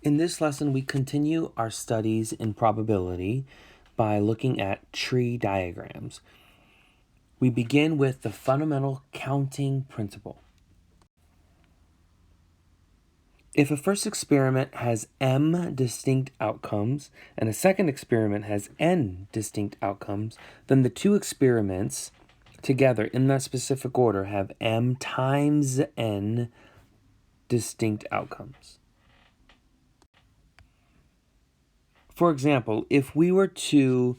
In this lesson, we continue our studies in probability by looking at tree diagrams. We begin with the fundamental counting principle. If a first experiment has m distinct outcomes and a second experiment has n distinct outcomes, then the two experiments together in that specific order have m times n distinct outcomes. For example, if we were to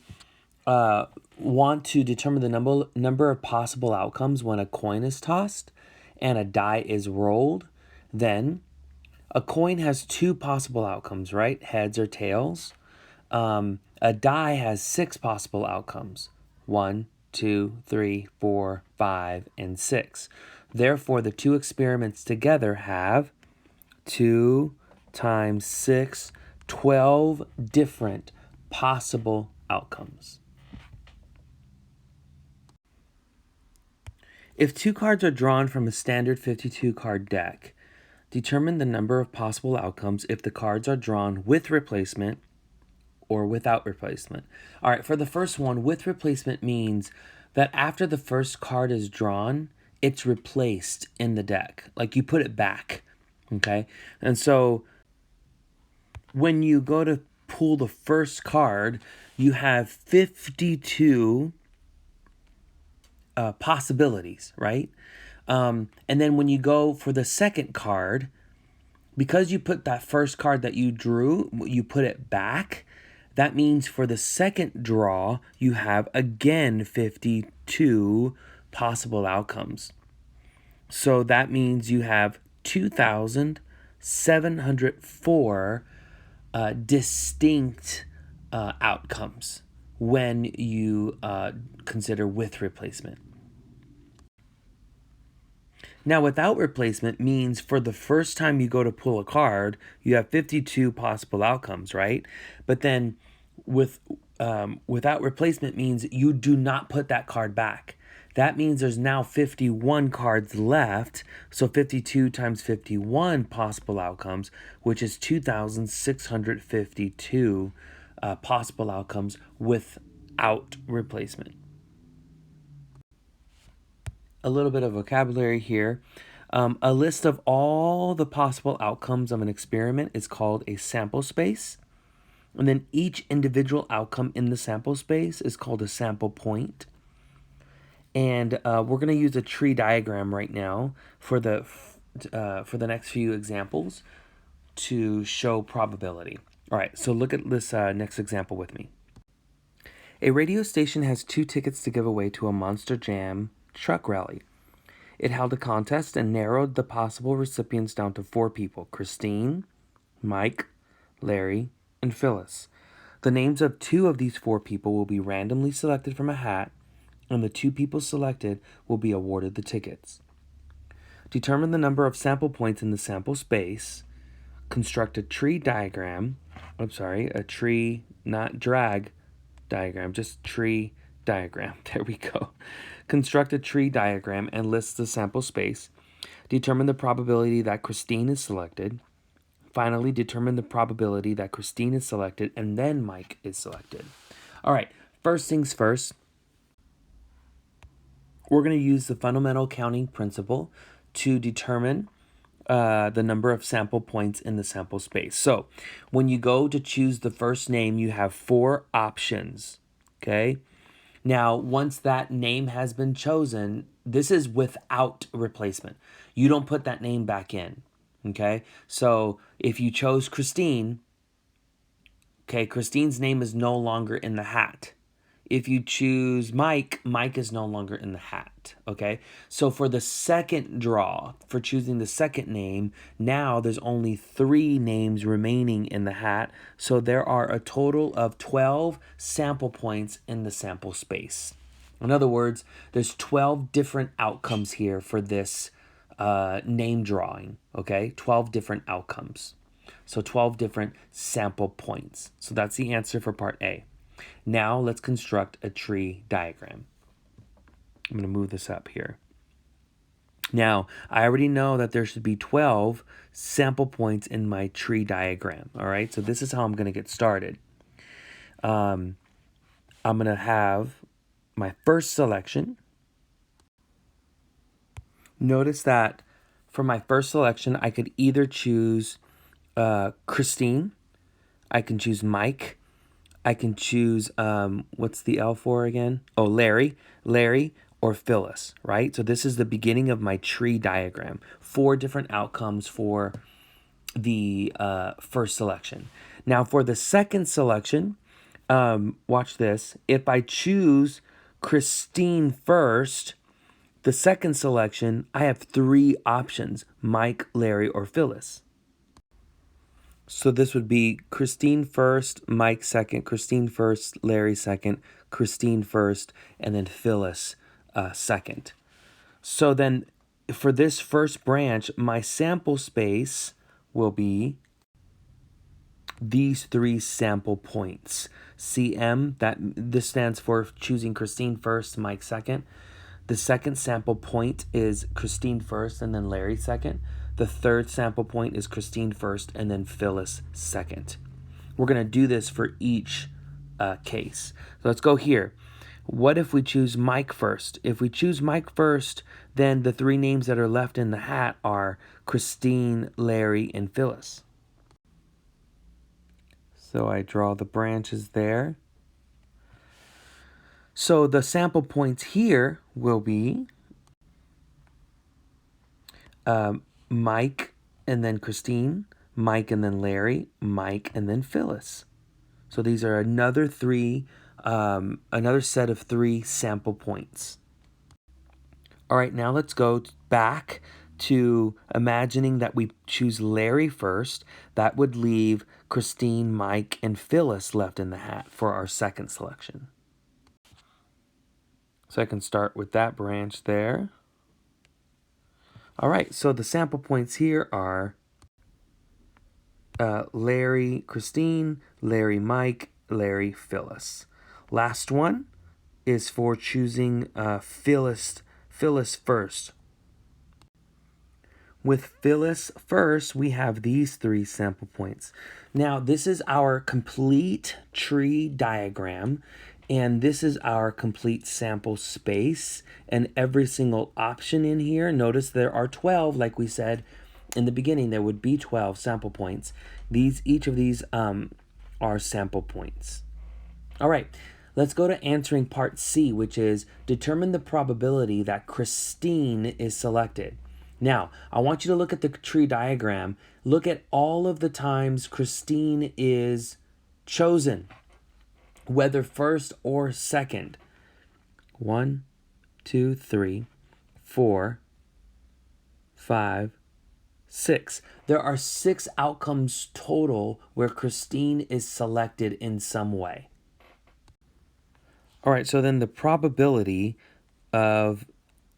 want to determine the number of possible outcomes when a coin is tossed and a die is rolled, then a coin has two possible outcomes, right? Heads or tails. A die has six possible outcomes: 1, 2, 3, 4, 5, and 6. Therefore, the two experiments together have 2 times 6, 12 different possible outcomes. If two cards are drawn from a standard 52 card deck, determine the number of possible outcomes if the cards are drawn with replacement or without replacement. All right, for the first one, with replacement means that after the first card is drawn, it's replaced in the deck. Like you put it back, okay? And so when you go to pull the first card, you have 52 possibilities, right? And then when you go for the second card, because you put that first card that you drew, you put it back, that means for the second draw, you have again 52 possible outcomes. So that means you have 2,704 distinct outcomes when you consider with replacement. Now, without replacement means for the first time you go to pull a card, you have 52 possible outcomes, right? But then without replacement means you do not put that card back. That means there's now 51 cards left. So 52 times 51 possible outcomes, which is 2,652 possible outcomes without replacement. A little bit of vocabulary here. A list of all the possible outcomes of an experiment is called a sample space. And then each individual outcome in the sample space is called a sample point. And we're going to use a tree diagram right now for the next few examples to show probability. All right, so look at this next example with me. A radio station has 2 tickets to give away to a Monster Jam truck rally. It held a contest and narrowed the possible recipients down to 4 people: Christine, Mike, Larry, and Phyllis. The names of 2 of these 4 people will be randomly selected from a hat, and the 2 people selected will be awarded the tickets. Determine the number of sample points in the sample space. Construct a tree diagram. A tree, not drag diagram, just tree diagram. There we go. Construct a tree diagram and list the sample space. Determine the probability that Christine is selected. Finally, determine the probability that Christine is selected and then Mike is selected. All right, first things first, we're going to use the fundamental counting principle to determine the number of sample points in the sample space. So when you go to choose the first name, you have 4 options, okay? Now, once that name has been chosen, this is without replacement. You don't put that name back in, okay? So if you chose Christine, okay, Christine's name is no longer in the hat. If you choose Mike, Mike is no longer in the hat, okay? So for the second draw, for choosing the second name, now there's only 3 names remaining in the hat. So there are a total of 12 sample points in the sample space. In other words, there's 12 different outcomes here for this name drawing, okay? 12 different outcomes. So 12 different sample points. So that's the answer for part A. Now let's construct a tree diagram. I'm going to move this up here. Now, I already know that there should be 12 sample points in my tree diagram, all right? So this is how I'm going to get started. I'm going to have my first selection. Notice that for my first selection, I could either choose Christine, I can choose Mike, I can choose, what's the L for again? Oh, Larry, or Phyllis, right? So this is the beginning of my tree diagram. 4 different outcomes for the first selection. Now for the second selection, watch this. If I choose Christine first, the second selection, I have 3 options: Mike, Larry, or Phyllis. So this would be Christine first, Mike second, Christine first, Larry second, Christine first, and then Phyllis second. So then for this first branch, my sample space will be these 3 sample points. CM, this stands for choosing Christine first, Mike second. The second sample point is Christine first and then Larry second. The third sample point is Christine first and then Phyllis second. We're going to do this for each case. So let's go here. What if we choose Mike first? If we choose Mike first, then the 3 names that are left in the hat are Christine, Larry, and Phyllis. So I draw the branches there. So the sample points here will be Mike and then Christine, Mike and then Larry, Mike and then Phyllis. So these are another set of 3 sample points. All right, now let's go back to imagining that we choose Larry first. That would leave Christine, Mike, and Phyllis left in the hat for our second selection. So I can start with that branch there. All right, so the sample points here are Larry, Christine, Larry, Mike, Larry, Phyllis. Last one is for choosing Phyllis first. With Phyllis first, we have these 3 sample points. Now, this is our complete tree diagram, and this is our complete sample space. And every single option in here, notice there are 12, like we said in the beginning, there would be 12 sample points. Each of these are sample points. All right, let's go to answering part C, which is determine the probability that Christine is selected. Now, I want you to look at the tree diagram. Look at all of the times Christine is chosen, whether first or second. 1, 2, 3, 4, 5, 6. There are 6 outcomes total where Christine is selected in some way. All right, so then the probability of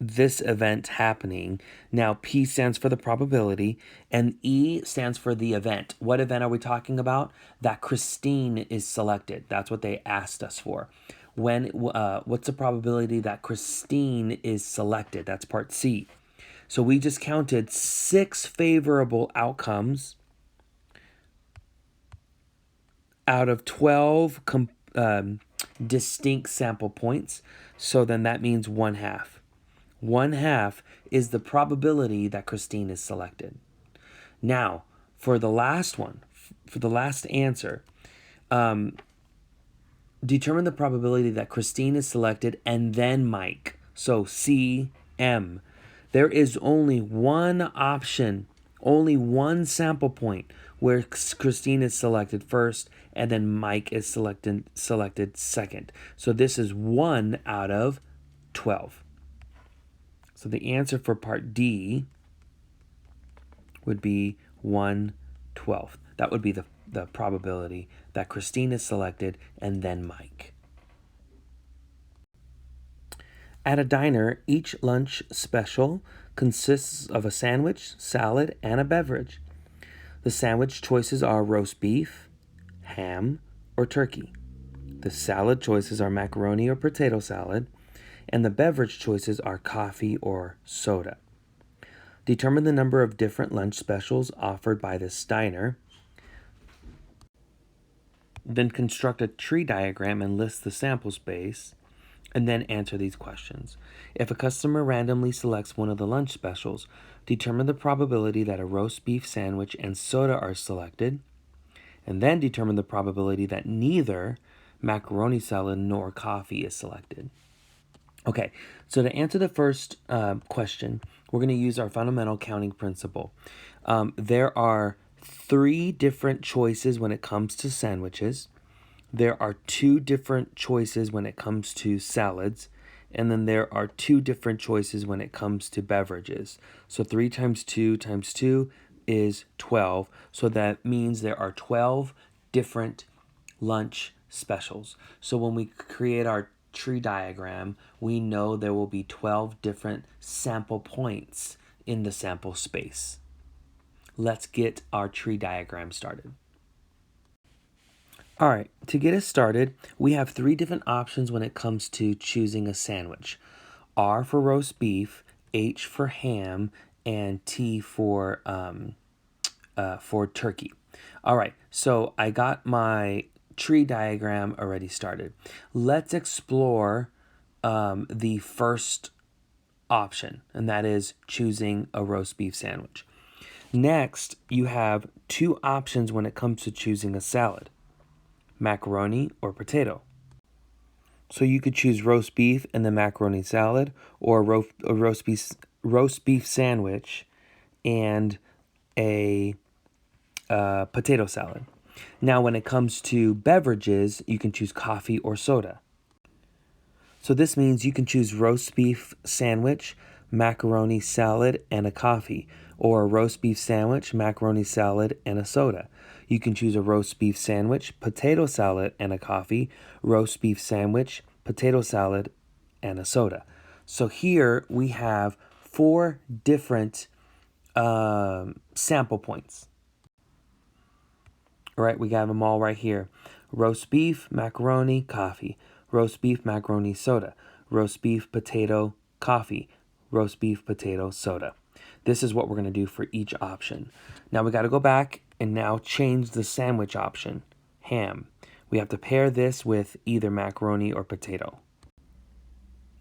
this event happening. Now, P stands for the probability, and E stands for the event. What event are we talking about? That Christine is selected. That's what they asked us for. What's the probability that Christine is selected? That's part C. So we just counted 6 favorable outcomes out of 12 distinct sample points. So then that means 1/2. 1/2 is the probability that Christine is selected. Now, for the last one, for the last answer, determine the probability that Christine is selected and then Mike. So CM. There is only one option, only one sample point where Christine is selected first and then Mike is selected second. So this is 1 out of 12. So the answer for part D would be 1/12. That would be the probability that Christine is selected and then Mike. At a diner, each lunch special consists of a sandwich, salad, and a beverage. The sandwich choices are roast beef, ham, or turkey. The salad choices are macaroni or potato salad, and the beverage choices are coffee or soda. Determine the number of different lunch specials offered by this diner. Then construct a tree diagram and list the sample space, and then answer these questions. If a customer randomly selects one of the lunch specials, determine the probability that a roast beef sandwich and soda are selected, and then determine the probability that neither macaroni salad nor coffee is selected. Okay, so to answer the first question, we're going to use our fundamental counting principle. There are 3 different choices when it comes to sandwiches. There are 2 different choices when it comes to salads. And then there are 2 different choices when it comes to beverages. So 3 times 2 times 2 is 12. So that means there are 12 different lunch specials. So when we create our tree diagram, we know there will be 12 different sample points in the sample space. Let's get our tree diagram started. All right, to get us started, we have 3 different options when it comes to choosing a sandwich. R for roast beef, H for ham, and T for turkey. All right, so I got my tree diagram already started. Let's explore the first option, and that is choosing a roast beef sandwich. Next, you have 2 options when it comes to choosing a salad: macaroni or potato. So you could choose roast beef and the macaroni salad, or a roast beef sandwich and a potato salad. Now, when it comes to beverages, you can choose coffee or soda. So this means you can choose roast beef sandwich, macaroni salad, and a coffee, or a roast beef sandwich, macaroni salad, and a soda. You can choose a roast beef sandwich, potato salad, and a coffee, roast beef sandwich, potato salad, and a soda. So here we have 4 different sample points. All right, we got them all right here. Roast beef, macaroni, coffee. Roast beef, macaroni, soda. Roast beef, potato, coffee. Roast beef, potato, soda. This is what we're going to do for each option. Now we got to go back and now change the sandwich option, ham. We have to pair this with either macaroni or potato.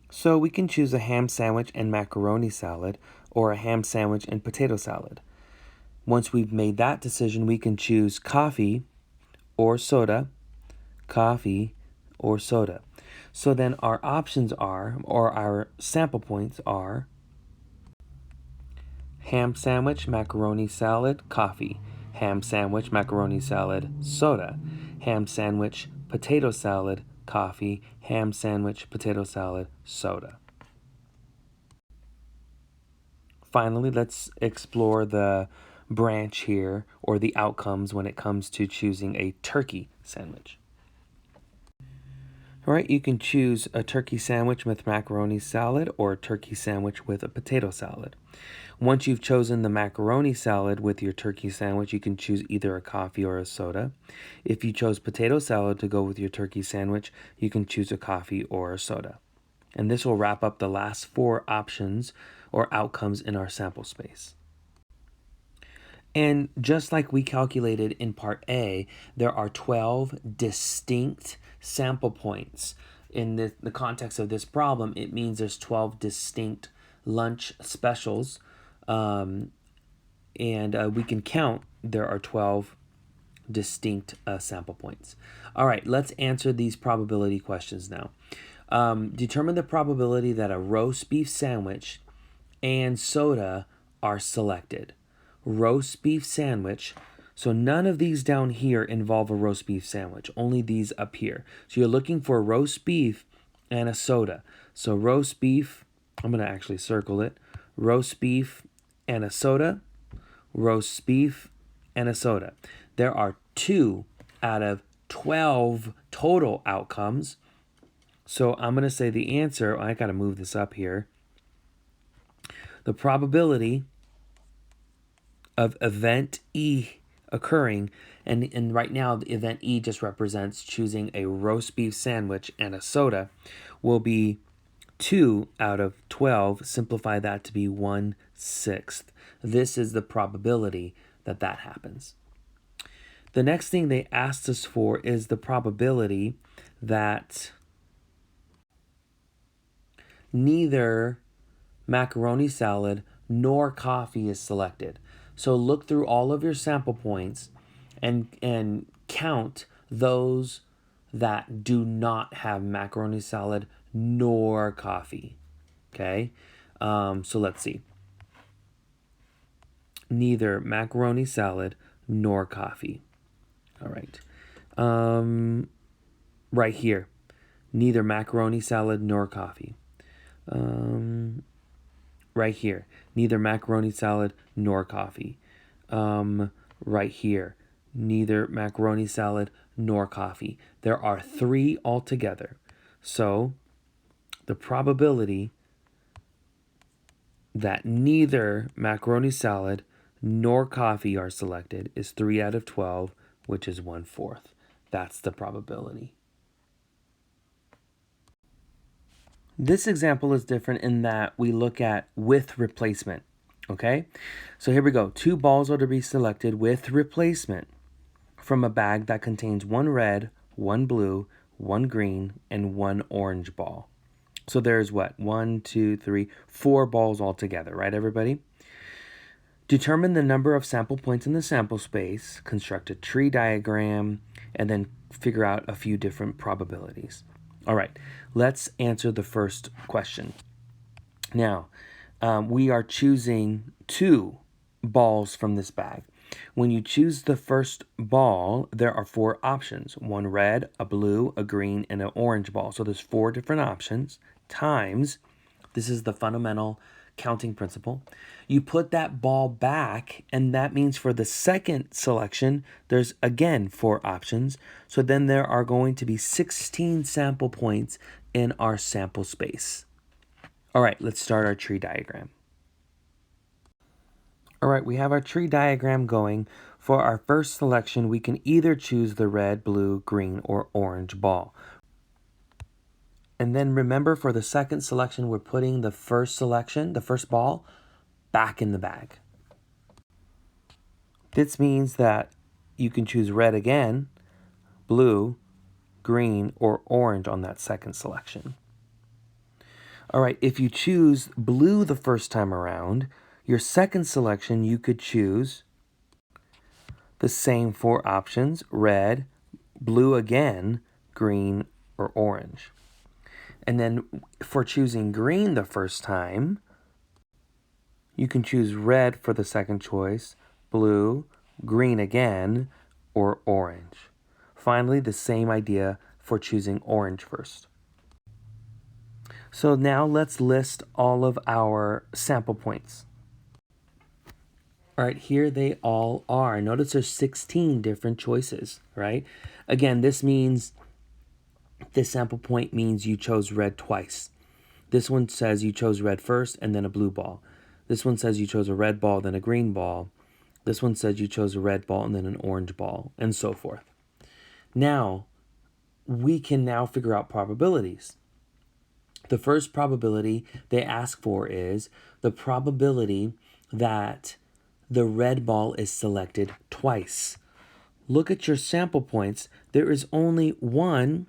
So we can choose a ham sandwich and macaroni salad, or a ham sandwich and potato salad. Once we've made that decision, we can choose coffee or soda, coffee or soda. So then our options are, or our sample points are, ham sandwich, macaroni salad, coffee. Ham sandwich, macaroni salad, soda. Ham sandwich, potato salad, coffee. Ham sandwich, potato salad, soda. Finally, let's explore the branch here, or the outcomes when it comes to choosing a turkey sandwich. All right, you can choose a turkey sandwich with macaroni salad, or a turkey sandwich with a potato salad. Once you've chosen the macaroni salad with your turkey sandwich, you can choose either a coffee or a soda. If you chose potato salad to go with your turkey sandwich, you can choose a coffee or a soda. And this will wrap up the last 4 options or outcomes in our sample space. And just like we calculated in part A, there are 12 distinct sample points. In the context of this problem, it means there's 12 distinct lunch specials. And we can count there are 12 distinct sample points. All right, let's answer these probability questions now. Determine the probability that a roast beef sandwich and soda are selected. Roast beef sandwich. So none of these down here involve a roast beef sandwich, only these up here. So you're looking for roast beef and a soda. So roast beef, I'm going to actually circle it. Roast beef and a soda. Roast beef and a soda. There are 2 out of 12 total outcomes. So I'm going to say the answer, I got to move this up here. The probability of event E occurring, and right now the event E just represents choosing a roast beef sandwich and a soda, will be 2 out of 12, simplify that to be 1/6. This is the probability that that happens. The next thing they asked us for is the probability that neither macaroni salad nor coffee is selected. So look through all of your sample points and count those that do not have macaroni salad nor coffee. Okay, so let's see. Neither macaroni salad nor coffee. All right. Right here. Neither macaroni salad nor coffee. Right here. Neither macaroni salad nor coffee. Right here. Neither macaroni salad nor coffee. There are 3 altogether. So the probability that neither macaroni salad nor coffee are selected is 3 out of 12, which is 1/4. That's the probability. This example is different in that we look at with replacement, okay? So here we go. 2 balls are to be selected with replacement from a bag that contains 1 red, 1 blue, 1 green, and 1 orange ball. So there's what? 1, 2, 3, 4 balls altogether, right, everybody? Determine the number of sample points in the sample space, construct a tree diagram, and then figure out a few different probabilities. All right, let's answer the first question. Now, we are choosing 2 balls from this bag. When you choose the first ball, there are 4 options. 1 red, a blue, a green, and an orange ball. So there's 4 different options times, this is the fundamental counting principle. You put that ball back, and that means for the second selection, there's again 4 options. So then there are going to be 16 sample points in our sample space. All right, let's start our tree diagram. All right, we have our tree diagram going. For our first selection, we can either choose the red, blue, green, or orange ball. And then remember, for the second selection, we're putting the first selection, the first ball, back in the bag. This means that you can choose red again, blue, green, or orange on that second selection. All right, if you choose blue the first time around, your second selection, you could choose the same 4 options: red, blue again, green, or orange. And then for choosing green the first time, you can choose red for the second choice, blue, green again, or orange. Finally, the same idea for choosing orange first. So now let's list all of our sample points. All right, here they all are. Notice there's 16 different choices, right? Again, this sample point means you chose red twice. This one says you chose red first and then a blue ball. This one says you chose a red ball, then a green ball. This one says you chose a red ball and then an orange ball, and so forth. Now, we can now figure out probabilities. The first probability they ask for is the probability that the red ball is selected twice. Look at your sample points. There is only 1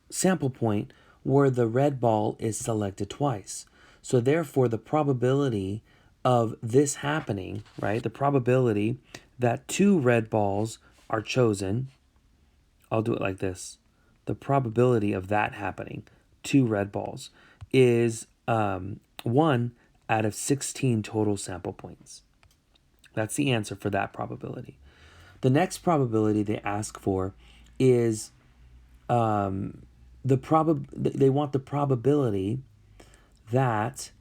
sample point where the red ball is selected twice. So therefore, the probability of this happening, right, the probability that 2 red balls are chosen, I'll do it like this. The probability of that happening, 2 red balls, is 1 out of 16 total sample points. That's the answer for that probability. The next probability they ask for is they want the probability that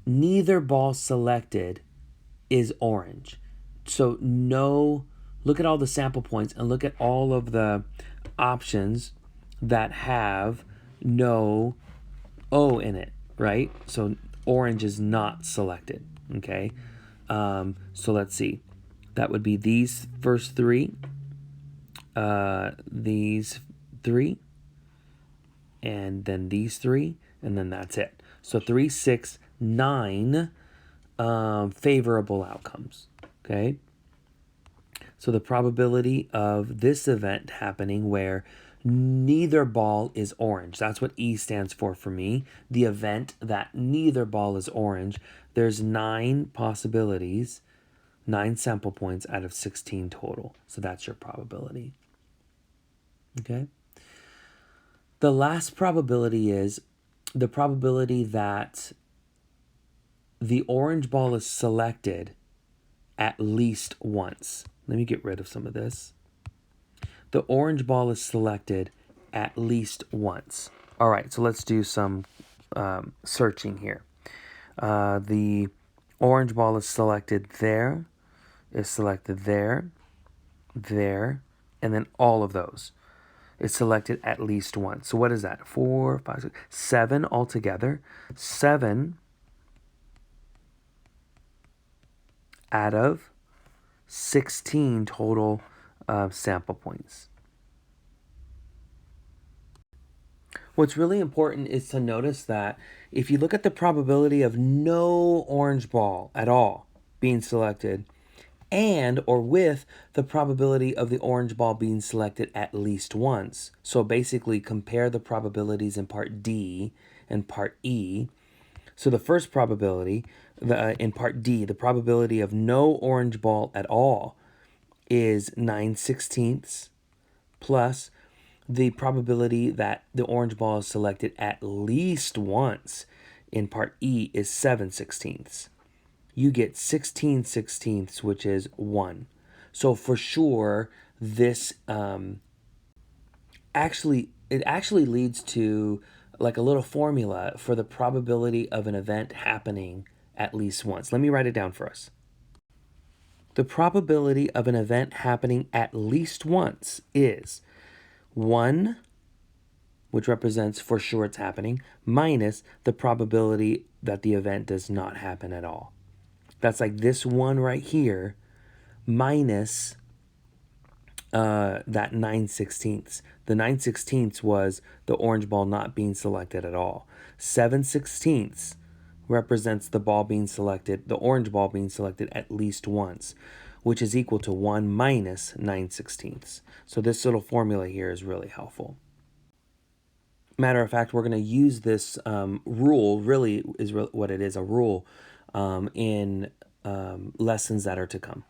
neither ball selected is orange. So look at all the sample points and look at all of the options that have no O in it, right? So orange is not selected, okay? So let's see. That would be these first 3, these 3, and then these 3, and then that's it. So 3, 6, 9 favorable outcomes, okay? So the probability of this event happening where neither ball is orange, that's what E stands for me. The event that neither ball is orange, there's 9 possibilities, 9 sample points out of 16 total. So that's your probability, okay? The last probability is the probability that the orange ball is selected at least once. Let me get rid of some of this. The orange ball is selected at least once. All right, so let's do some searching here. The orange ball is selected there, there, and then all of those. Is selected at least once. So what is that? 4, 5, 6, 7 altogether. 7 out of 16 total sample points. What's really important is to notice that if you look at the probability of no orange ball at all being selected, and or with the probability of the orange ball being selected at least once. So basically compare the probabilities in part D and part E. So the first probability in part D, the probability of no orange ball at all is 9/16 plus the probability that the orange ball is selected at least once in part E is 7/16. You get 16/16, which is 1. So for sure, this actually leads to like a little formula for the probability of an event happening at least once. Let me write it down for us. The probability of an event happening at least once is 1, which represents for sure it's happening, minus the probability that the event does not happen at all. That's like this 1 right here minus that 9/16. The 9/16 was the orange ball not being selected at all. 7/16 represents the ball being selected, the orange ball being selected at least once, which is equal to 1 minus 9/16. So this little formula here is really helpful. Matter of fact, we're going to use this rule, really is what it is, a rule, in lessons that are to come.